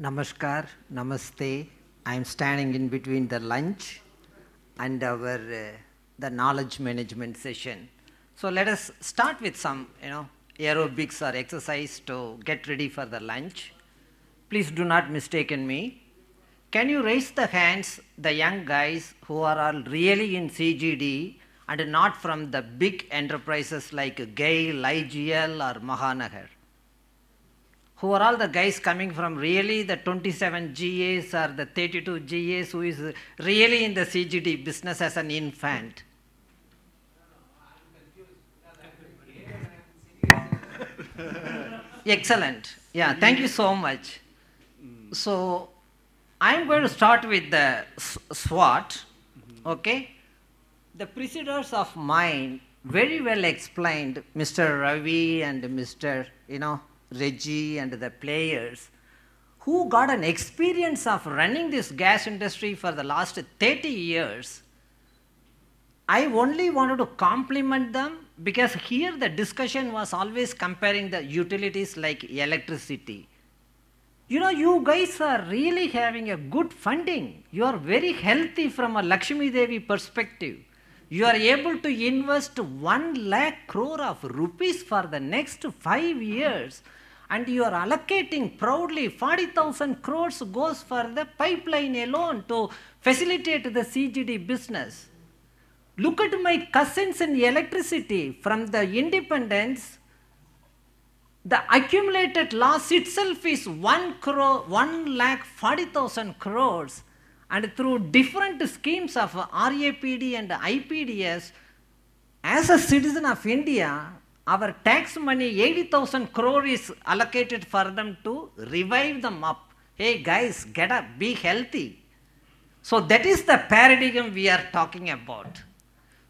Namaskar, Namaste. I am standing in between the lunch and our the knowledge management session. So let us start with some aerobics or exercise to get ready for the lunch. Please do not mistaken me. Can you raise the hands, the young guys who are all really in CGD and not from the big enterprises like GAIL, IGL or Mahanagar? Who are all the guys coming from really the 27 GAs or the 32 GAs who is really in the CGD business as an infant? Excellent. Yeah, thank you so much. So, I'm going to start with the SWOT. Okay? The preceders of mine very well explained, Mr. Ravi and Mr. Reggie and the players who got an experience of running this gas industry for the last 30 years. I only wanted to compliment them because here the discussion was always comparing the utilities like electricity. You guys are really having a good funding. You are very healthy from a Lakshmi Devi perspective. You are able to invest 1 lakh crore of rupees for the next 5 years. And you are allocating proudly 40,000 crores goes for the pipeline alone to facilitate the CGD business. Look at my cousins in electricity from the independence. The accumulated loss itself is 1 lakh 40,000 crores. And through different schemes of RAPD and IPDS, as a citizen of India, our tax money 80,000 crore is allocated for them to revive them up. Hey guys, get up, be healthy. So that is the paradigm we are talking about.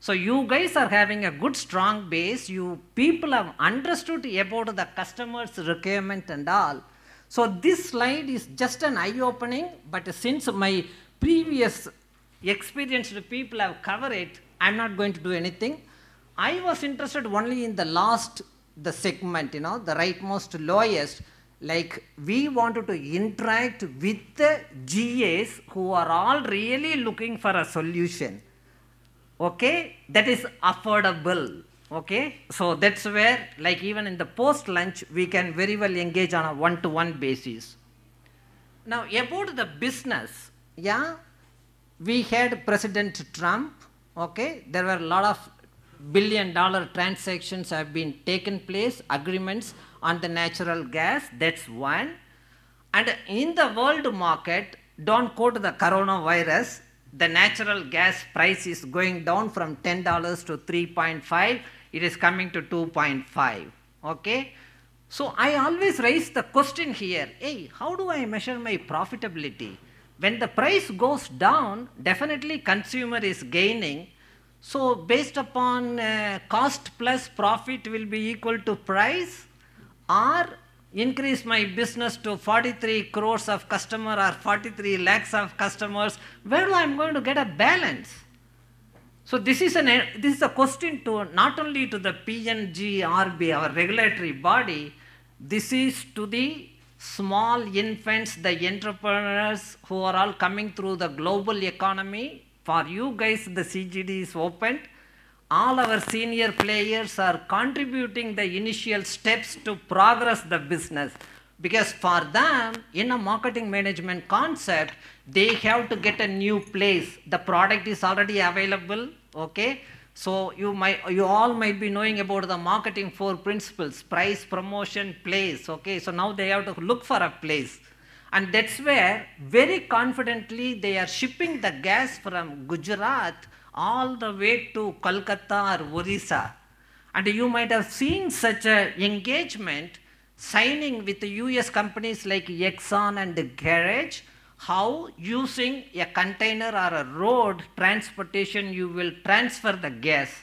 So you guys are having a good strong base. You people have understood about the customer's requirement and all. So this slide is just an eye-opening, but since my previous experienced people have covered it, I'm not going to do anything. I was interested only in the segment, the rightmost lowest, like we wanted to interact with the GAs who are all really looking for a solution, okay, that is affordable, okay. So that's where, like even in the post-lunch, we can very well engage on a one-to-one basis. Now about the business, we had President Trump, okay, there were a lot of billion-dollar transactions have been taken place, agreements on the natural gas, that's one. And in the world market, don't quote the coronavirus, the natural gas price is going down from $10 to 3.5, it is coming to 2.5, okay. So I always raise the question here, hey, how do I measure my profitability? When the price goes down, definitely consumer is gaining. So based upon cost plus profit will be equal to price, or increase my business to 43 crores of customer or 43 lakhs of customers, where I am going to get a balance? So this is a question to not only to the PNG, RBI, our regulatory body, this is to the small infants, the entrepreneurs who are all coming through the global economy. For you guys, the CGD is open. All our senior players are contributing the initial steps to progress the business. Because for them, in a marketing management concept, they have to get a new place. The product is already available, okay? So you all might be knowing about the marketing 4 principles, price, promotion, place, okay? So now they have to look for a place. And that's where very confidently they are shipping the gas from Gujarat all the way to Kolkata or Orissa. And you might have seen such an engagement signing with the US companies like Exxon and Garage, how using a container or a road transportation you will transfer the gas.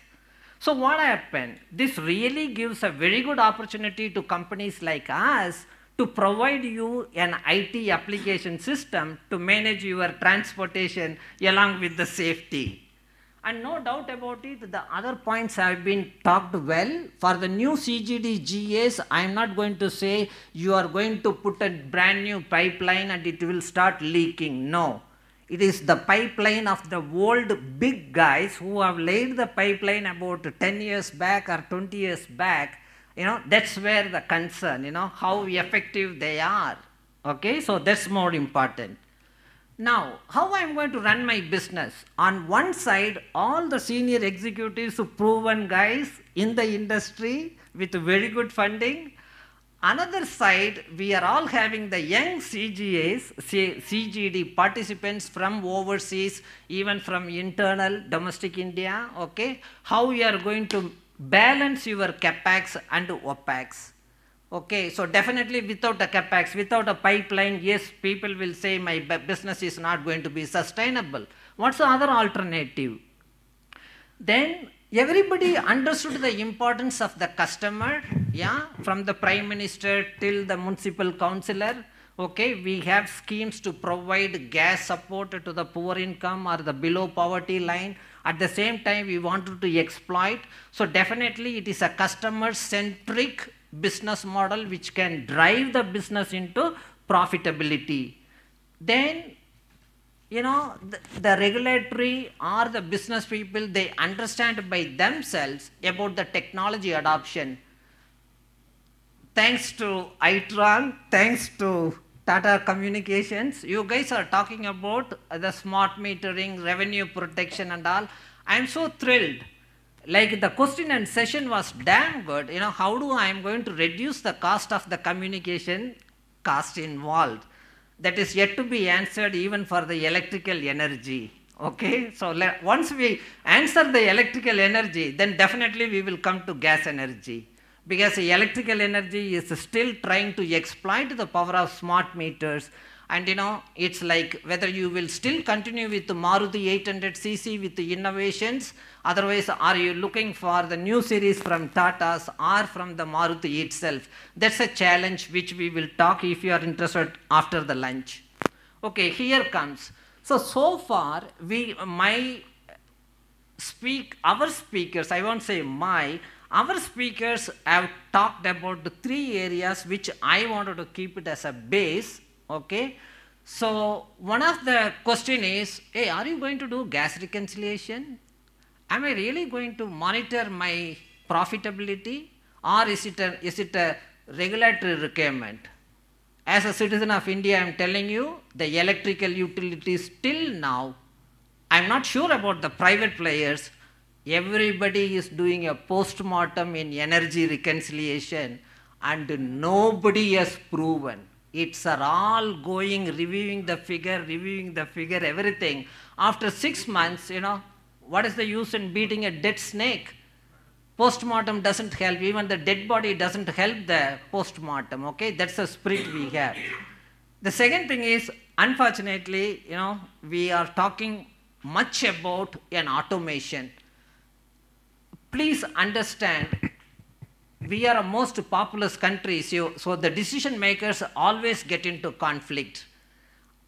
So what happened? This really gives a very good opportunity to companies like us to provide you an IT application system to manage your transportation along with the safety. And no doubt about it, the other points have been talked well. For the new CGD GAs, I am not going to say you are going to put a brand new pipeline and it will start leaking. No. It is the pipeline of the old big guys who have laid the pipeline about 10 years back or 20 years back. That's where the concern, how effective they are. Okay, so that's more important. Now, how I am going to run my business? On one side, all the senior executives, proven guys in the industry with very good funding. Another side, we are all having the young CGAs, CGD participants from overseas, even from internal, domestic India, okay? How we are going to balance your CapEx and OpEx. Okay, so definitely without a capex, without a pipeline, yes, people will say my business is not going to be sustainable. What's the other alternative? Then everybody understood the importance of the customer, yeah, from the Prime Minister till the municipal councillor. Okay, we have schemes to provide gas support to the poor income or the below poverty line. At the same time, we wanted to exploit. So definitely it is a customer-centric business model which can drive the business into profitability. Then, the regulatory or the business people, they understand by themselves about the technology adoption. Thanks to Itron, thanks to Tata Communications, you guys are talking about the smart metering, revenue protection and all. I am so thrilled. Like the question and session was damn good. How do I am going to reduce the cost of the communication cost involved? That is yet to be answered even for the electrical energy. Okay, so once we answer the electrical energy, then definitely we will come to gas energy. Because the electrical energy is still trying to exploit the power of smart meters. And it's like whether you will still continue with the Maruti 800cc with the innovations, otherwise are you looking for the new series from Tata's or from the Maruti itself? That's a challenge which we will talk if you are interested after the lunch. Okay, here comes. So far our speakers, I won't say our speakers have talked about the 3 areas which I wanted to keep it as a base. Okay, so one of the question is, hey, are you going to do gas reconciliation? Am I really going to monitor my profitability, or is it a regulatory requirement? As a citizen of India, I am telling you, the electrical utilities till now, I am not sure about the private players. Everybody is doing a post-mortem in energy reconciliation and nobody has proven. It's all going, reviewing the figure, everything. After 6 months, what is the use in beating a dead snake? Post-mortem doesn't help. Even the dead body doesn't help the post-mortem. Okay, that's the spirit we have. The second thing is, unfortunately, we are talking much about an automation. Please understand, we are a most populous country, so the decision makers always get into conflict.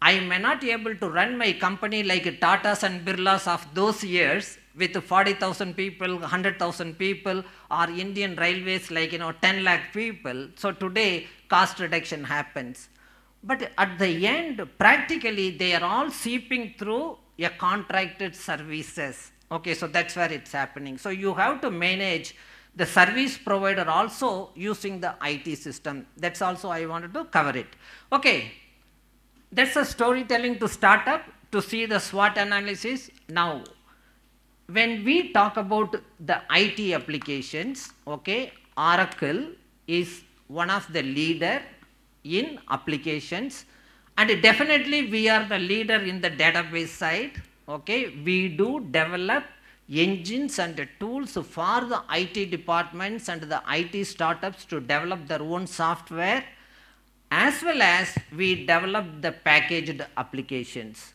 I may not be able to run my company like Tatas and Birlas of those years with 40,000 people, 100,000 people, or Indian Railways like 10 lakh people. So today cost reduction happens. But at the end, practically they are all seeping through a contracted services. Okay, so that's where it's happening. So you have to manage the service provider also using the IT system. That's also I wanted to cover it. Okay, that's a storytelling to start up to see the SWOT analysis. Now, when we talk about the IT applications, okay, Oracle is one of the leader in applications, and definitely we are the leader in the database side. Okay, we do develop engines and tools for the IT departments and the IT startups to develop their own software, as well as we develop the packaged applications.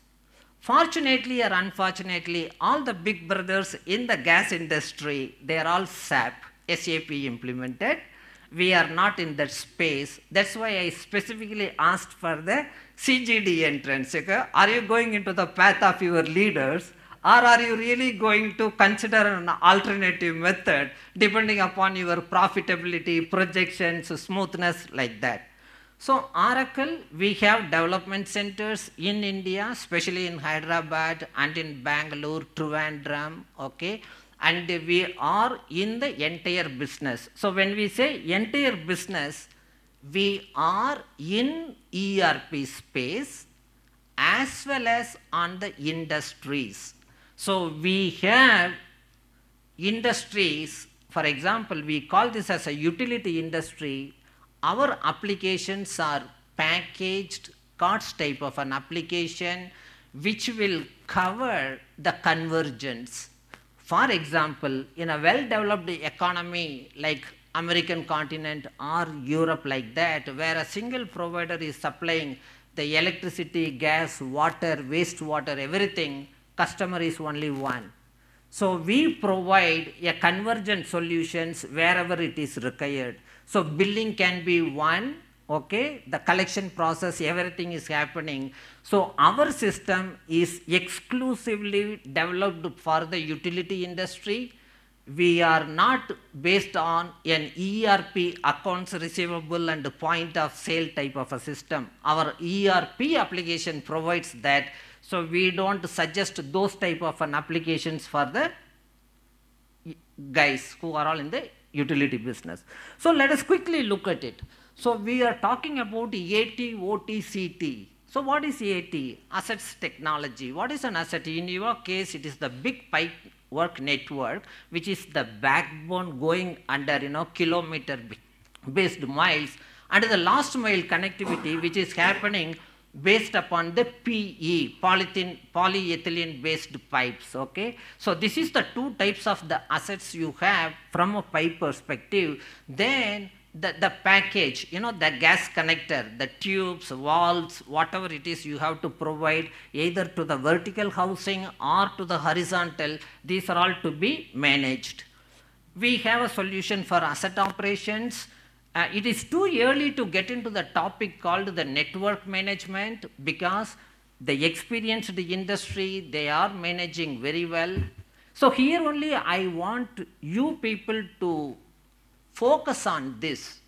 Fortunately or unfortunately, all the big brothers in the gas industry, they are all SAP implemented. We are not in that space. That's why I specifically asked for the CGD entrance. Okay? Are you going into the path of your leaders, Or are you really going to consider an alternative method depending upon your profitability, projections, smoothness, like that? So Oracle, we have development centers in India, especially in Hyderabad and in Bangalore, Trivandrum, okay? And we are in the entire business. So when we say entire business, we are in ERP space as well as on the industries. So we have industries, for example, we call this as a utility industry. Our applications are packaged cards type of an application which will cover the convergence. For example, in a well-developed economy like American continent or Europe like that, where a single provider is supplying the electricity, gas, water, wastewater, everything, customer is only one. So we provide a convergent solutions wherever it is required. So billing can be one, okay, the collection process, everything is happening. So our system is exclusively developed for the utility industry. We are not based on an ERP, accounts receivable and point of sale type of a system. Our ERP application provides that. So we don't suggest those type of an applications for the guys who are all in the utility business. So let us quickly look at it. So we are talking about AT, OT, CT. So what is AT? Assets technology. What is an asset? In your case, it is the big pipe work network, which is the backbone going under, kilometer based miles, and the last mile connectivity, which is happening based upon the PE, polyethylene based pipes, okay. So this is the two types of the assets you have from a pipe perspective. Then the package, the gas connector, the tubes, valves, whatever it is you have to provide either to the vertical housing or to the horizontal, these are all to be managed. We have a solution for asset operations. It is too early to get into the topic called the network management, because the experienced industry, they are managing very well. So here only I want you people to focus on this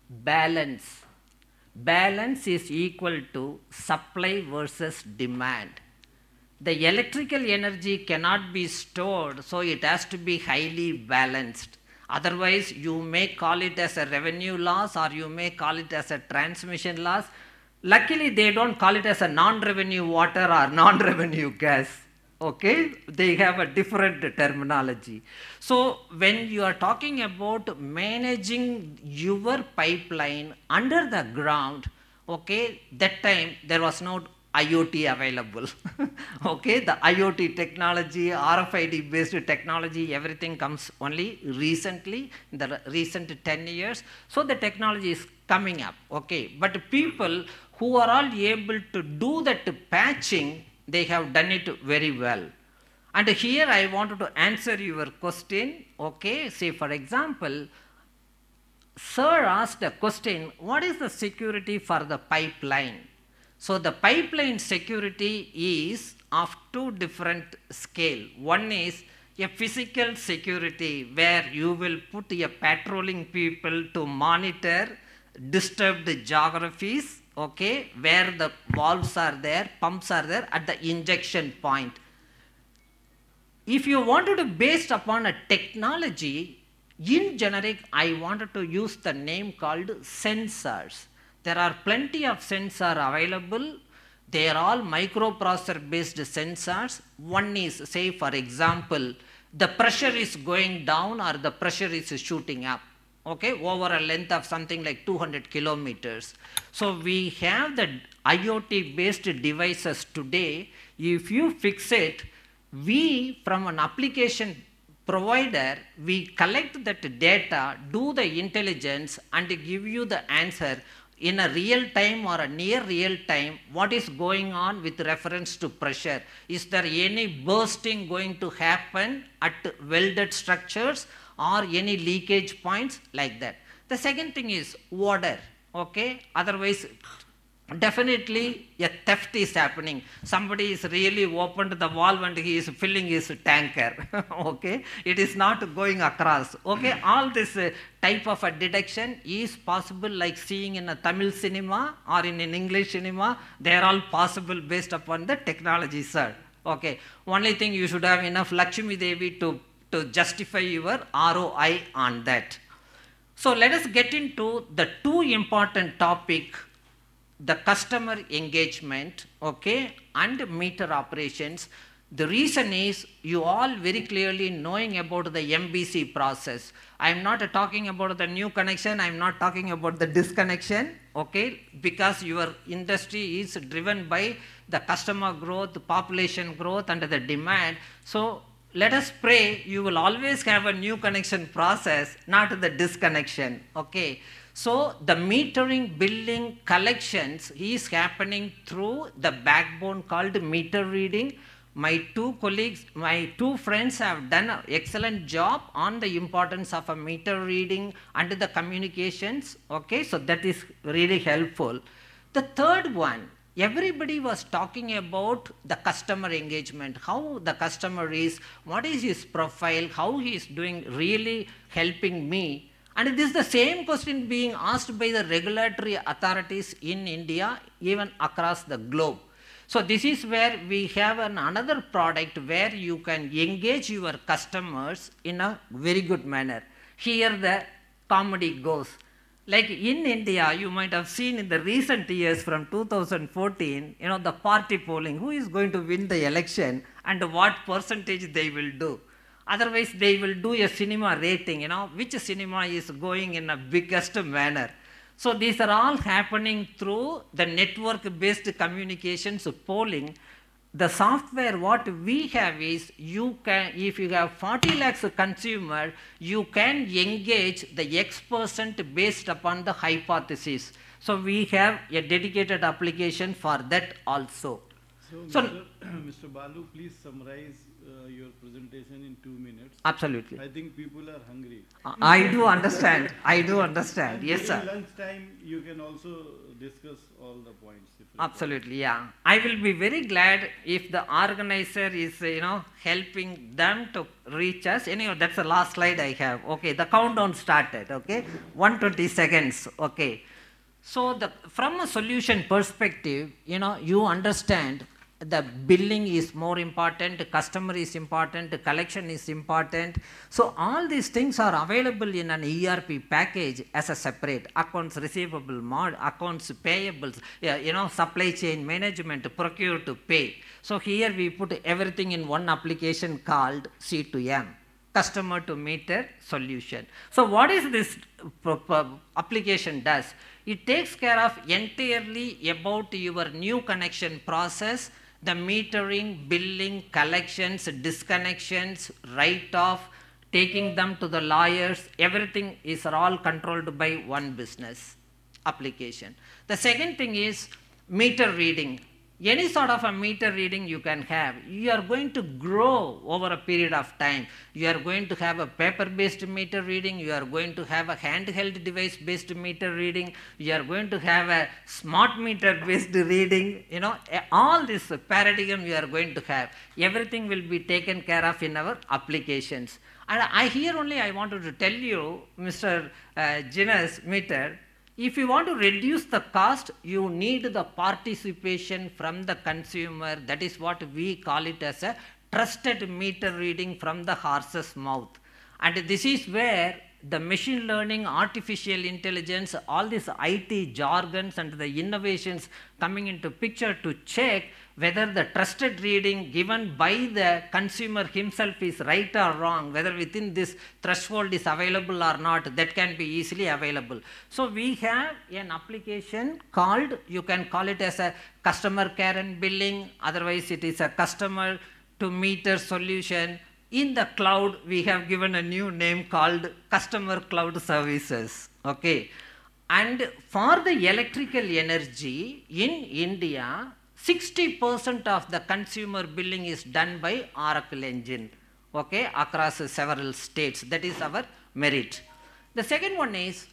balance. Balance is equal to supply versus demand. The electrical energy cannot be stored, so it has to be highly balanced. Otherwise, you may call it as a revenue loss, or you may call it as a transmission loss. Luckily, they don't call it as a non-revenue water or non-revenue gas. Okay, they have a different terminology. So when you are talking about managing your pipeline under the ground, okay, that time there was no IoT available. Okay, the IoT technology, RFID based technology, everything comes only recently, in the recent 10 years. So the technology is coming up, okay. But people who are all able to do that patching, they have done it very well. And here I wanted to answer your question, okay. Say for example, sir asked a question, what is the security for the pipeline? So the pipeline security is of two different scale. One is a physical security, where you will put a patrolling people to monitor disturbed geographies, okay, where the valves are there, pumps are there at the injection point. If you wanted to based upon a technology, in generic, I wanted to use the name called sensors. There are plenty of sensors available. They are all microprocessor based sensors. One is, say for example, the pressure is going down or the pressure is shooting up, okay, over a length of something like 200 kilometers. So we have the IoT based devices today. If you fix it, we from an application provider, we collect that data, do the intelligence and give you the answer in a real time or a near real time, what is going on with reference to pressure. Is there any bursting going to happen at welded structures or any leakage points, like that. The second thing is water, okay. Otherwise definitely a theft is happening. Somebody is really opened the valve and he is filling his tanker. Okay, it is not going across. Okay, all this type of a detection is possible, like seeing in a Tamil cinema or in an English cinema. They are all possible based upon the technology, sir. Okay, only thing, you should have enough Lakshmi Devi to justify your ROI on that. So let us get into the two important topic, the customer engagement, okay, and meter operations. The reason is you all very clearly knowing about the MBC process. I am not talking about the new connection, I am not talking about the disconnection, okay, because your industry is driven by the customer growth, the population growth and the demand. So let us pray you will always have a new connection process, not the disconnection, okay. So the metering, billing, collections is happening through the backbone called meter reading. My two colleagues, my two friends have done an excellent job on the importance of a meter reading and the communications, okay, so that is really helpful. The third one, everybody was talking about the customer engagement, how the customer is, what is his profile, how he is doing, really helping me. And this is the same question being asked by the regulatory authorities in India, even across the globe. So this is where we have another product where you can engage your customers in a very good manner. Here the comedy goes. Like in India, you might have seen in the recent years from 2014, the party polling, who is going to win the election and what percentage they will do. Otherwise, they will do a cinema rating, which cinema is going in a biggest manner. So these are all happening through the network-based communications polling. The software what we have is, you can, if you have 40 lakhs consumer, you can engage the X% based upon the hypothesis. So we have a dedicated application for that also. So, Mr. Balu, please summarize your presentation in 2 minutes. Absolutely. I think people are hungry. I do understand. I do understand. Yes, sir. Lunchtime, you can also discuss all the points. Absolutely, yeah. I will be very glad if the organizer is, helping them to reach us. Anyway, that's the last slide I have. Okay, the countdown started. Okay, 120 seconds. Okay. So from a solution perspective, you understand the billing is more important, customer is important, collection is important. So all these things are available in an ERP package as a separate accounts receivable, accounts payables, supply chain management, procure to pay. So here we put everything in one application called C2M, customer to meter solution. So what is this application does? It takes care of entirely about your new connection process, the metering, billing, collections, disconnections, write-off, taking them to the lawyers, everything is all controlled by one business application. The second thing is meter reading. Any sort of a meter reading you can have. You are going to grow over a period of time. You are going to have a paper-based meter reading. You are going to have a handheld device-based meter reading. You are going to have a smart meter-based reading. All this paradigm you are going to have. Everything will be taken care of in our applications. And I wanted to tell you, Mr. Jinas Meter, if you want to reduce the cost, you need the participation from the consumer. That is what we call it as a trusted meter reading from the horse's mouth. And this is where the machine learning, artificial intelligence, all these IT jargons and the innovations coming into picture to check whether the trusted reading given by the consumer himself is right or wrong, whether within this threshold is available or not, that can be easily available. So we have an application called, you can call it as a customer care and billing, otherwise it is a customer to meter solution. In the cloud, we have given a new name called Customer Cloud Services. Okay. And for the electrical energy in India, 60% of the consumer billing is done by Oracle Engine, okay, across several states. That is our merit. The second one is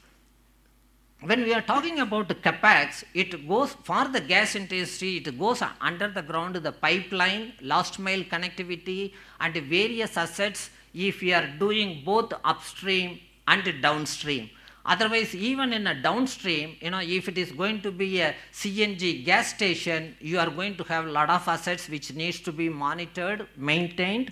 when we are talking about capex, it goes for the gas industry, it goes under the ground, the pipeline, last mile connectivity, and various assets if we are doing both upstream and downstream. Otherwise, even in a downstream, if it is going to be a CNG gas station, you are going to have a lot of assets which needs to be monitored, maintained.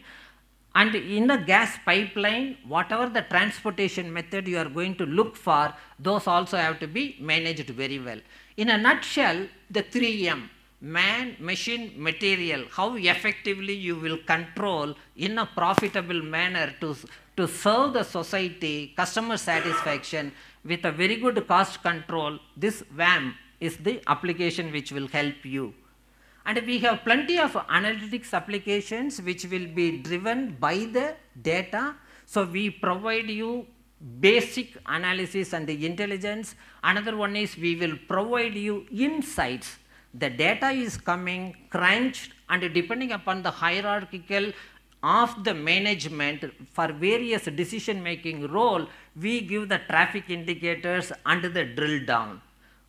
And in the gas pipeline, whatever the transportation method you are going to look for, those also have to be managed very well. In a nutshell, the 3M, man, machine, material, how effectively you will control in a profitable manner to serve the society, customer satisfaction with a very good cost control, this WAM is the application which will help you. And we have plenty of analytics applications which will be driven by the data. So we provide you basic analysis and the intelligence. Another one is we will provide you insights. The data is coming crunched, and depending upon the hierarchical of the management for various decision making role, we give the traffic indicators and the drill down.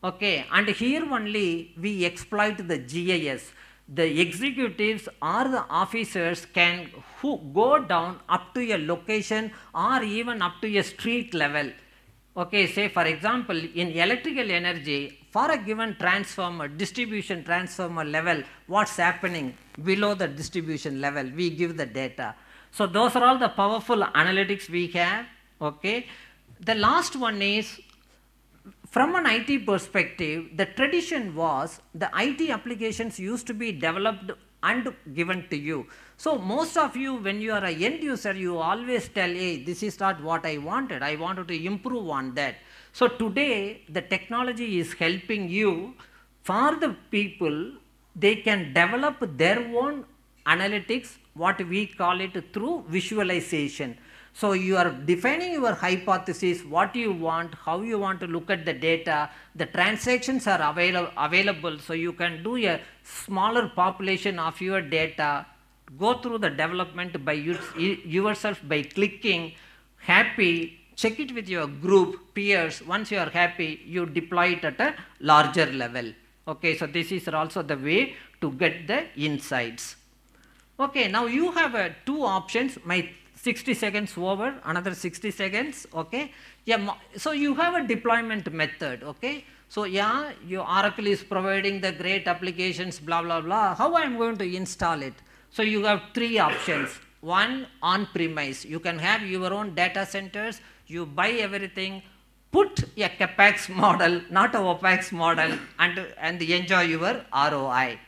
Okay, and here only we exploit the GIS. The executives or the officers can go down up to a location or even up to a street level. Okay, say for example, in electrical energy, for a given transformer, distribution transformer level, what's happening below the distribution level, we give the data. So those are all the powerful analytics we have. Okay, the last one is, from an IT perspective, the tradition was the IT applications used to be developed and given to you. So most of you, when you are an end user, you always tell, hey, this is not what I wanted to improve on that. So today, the technology is helping you. For the people, they can develop their own analytics, what we call it, through visualization. So you are defining your hypothesis, what you want, how you want to look at the data, the transactions are available, so you can do a smaller population of your data, go through the development by yourself by clicking, happy, check it with your group, peers. Once you are happy, you deploy it at a larger level. Okay, so this is also the way to get the insights. Okay, now you have two options. My 60 seconds over, another 60 seconds. Okay, yeah, so you have a deployment method. Okay, so yeah, your Oracle is providing the great applications, blah blah blah. How I am going to install it? So you have three options. One, on premise, you can have your own data centers, you buy everything, put a capex model, not a opex model, and enjoy your ROI.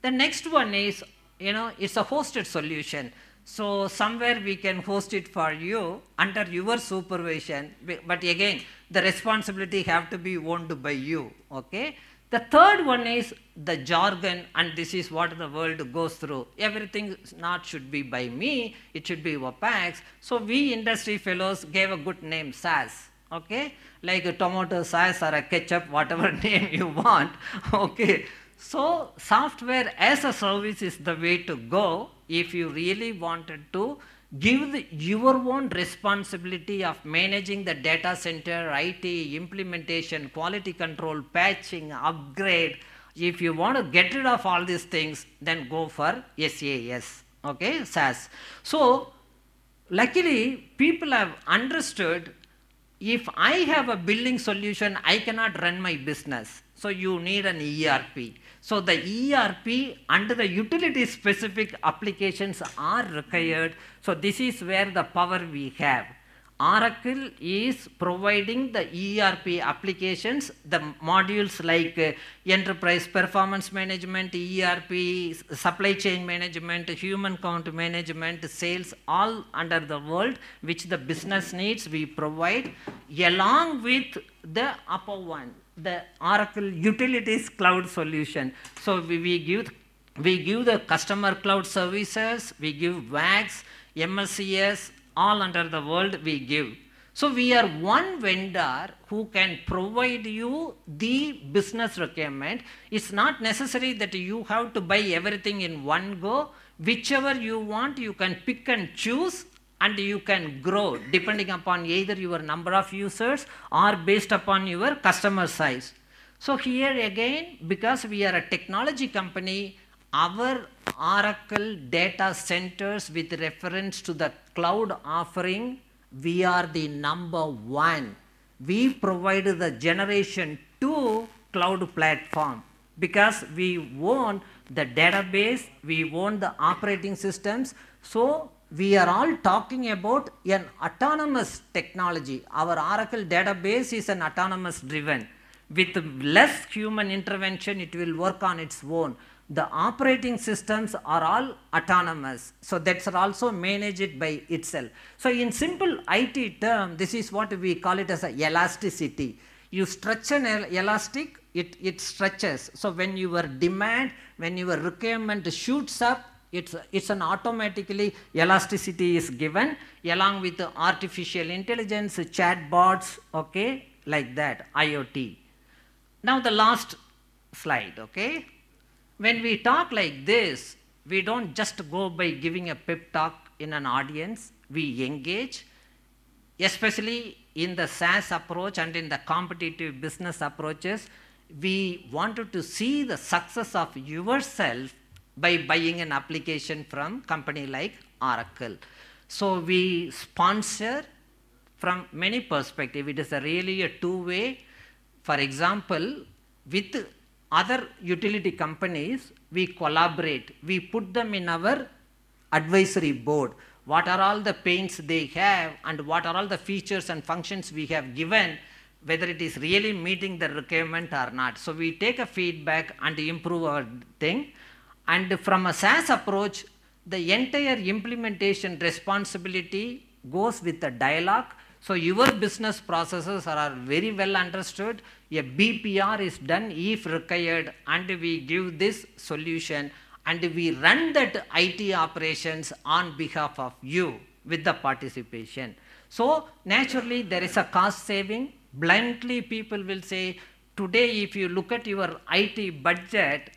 The next one is, it's a hosted solution. So somewhere we can host it for you under your supervision, but again, the responsibility have to be owned by you. Okay. The third one is the jargon, and this is what the world goes through. Everything not should be by me, it should be opex. So we industry fellows gave a good name, SaaS. Okay, like a tomato sauce or a ketchup, whatever name you want. Okay, so software as a service is the way to go if you really wanted to give your own responsibility of managing the data center, IT, implementation, quality control, patching, upgrade. If you want to get rid of all these things, then go for SaaS, okay, SaaS. So luckily people have understood, if I have a billing solution, I cannot run my business. So you need an ERP. So the ERP and the utility specific applications are required. So this is where the power we have. Oracle is providing the ERP applications, the modules like enterprise performance management, ERP, supply chain management, human count management, sales, all under the world which the business needs we provide, along with the upper one, the Oracle Utilities Cloud solution. So we give the customer cloud services, we give WAX, MSCS, all under the world we give. So we are one vendor who can provide you the business requirement. It's not necessary that you have to buy everything in one go. Whichever you want, you can pick and choose and you can grow depending upon either your number of users or based upon your customer size. So here again, because we are a technology company, our Oracle data centers with reference to the cloud offering, we are the number one. We provide the generation 2 cloud platform because we own the database, we own the operating systems. So we are all talking about an autonomous technology. Our Oracle database is an autonomous driven. With less human intervention, it will work on its own. The operating systems are all autonomous. So that's also managed by itself. So in simple IT term, this is what we call it as a elasticity. You stretch an elastic, it stretches. So when your demand, when your requirement shoots up, it's an automatically elasticity is given along with the artificial intelligence, chatbots, okay, like that, IoT. Now the last slide, okay. When we talk like this, we don't just go by giving a pep talk in an audience, we engage, especially in the SaaS approach and in the competitive business approaches. We wanted to see the success of yourself by buying an application from company like Oracle. So we sponsor from many perspectives. It is really a two-way. For example, with other utility companies, we collaborate. We put them in our advisory board. What are all the pains they have and what are all the features and functions we have given, whether it is really meeting the requirement or not. So we take a feedback and improve our thing. And from a SaaS approach, the entire implementation responsibility goes with the dialogue. So your business processes are very well understood. A BPR is done if required, and we give this solution, and we run that IT operations on behalf of you with the participation. So naturally there is a cost saving. Bluntly people will say, today if you look at your IT budget,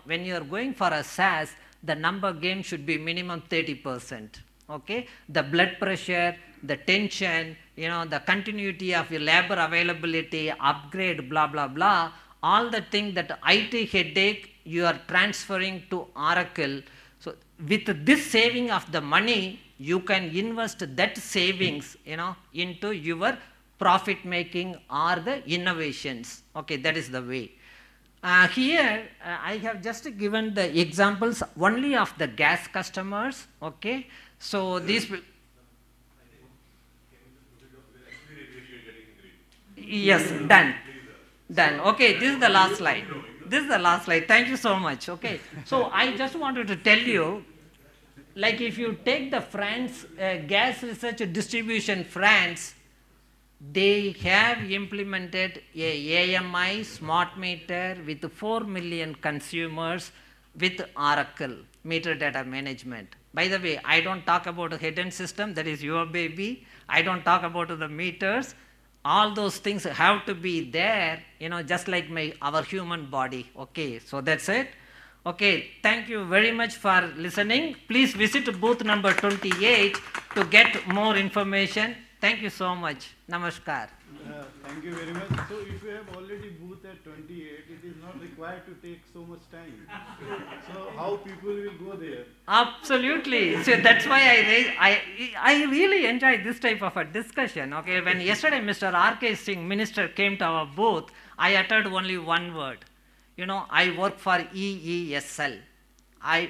when you are going for a SaaS, the number game should be minimum 30%. Okay, the blood pressure, the tension, the continuity of your labor availability, upgrade, blah, blah, blah, all the things that IT headache you are transferring to Oracle. So with this saving of the money, you can invest that savings, into your profit making or the innovations. Okay, that is the way. Here I have just given the examples only of the gas customers. Okay, so these will. Yes, done. Done. Okay, this is the last slide. This is the last slide. Thank you so much. Okay, so I just wanted to tell you, like if you take the France gas research distribution France, they have implemented a AMI smart meter with 4 million consumers with Oracle meter data management. By the way, I don't talk about a hidden system, that is your baby. I don't talk about the meters. All those things have to be there, just like our human body. Okay, so that's it. Okay, thank you very much for listening. Please visit booth number 28 to get more information. Thank you so much. Namaskar. Thank you very much. So if you have already booth at 28, it is not required to take so much time. So how people will go there? Absolutely. So that's why I really enjoy this type of a discussion. Okay, when yesterday Mr. R.K. Singh, minister, came to our booth, I uttered only one word. I work for EESL.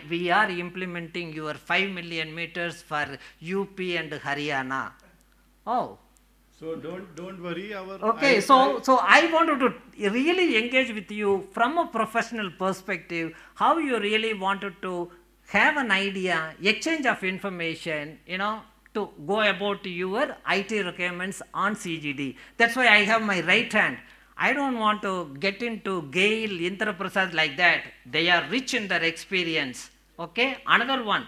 We are implementing your 5 million meters for UP and Haryana. Oh. So don't worry. Okay, so I wanted to really engage with you from a professional perspective, how you really wanted to have an idea, exchange of information, to go about your IT requirements on CGD. That's why I have my right hand. I don't want to get into Gale, Indra Prasad like that. They are rich in their experience. Okay, another one.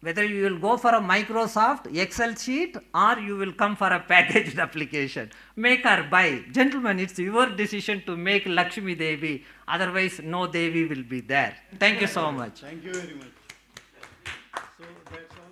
Whether you will go for a Microsoft Excel sheet or you will come for a packaged application. Make or buy. Gentlemen, it's your decision to make Lakshmi Devi. Otherwise, no Devi will be there. Thank you so much. Thank you very much. So that's all.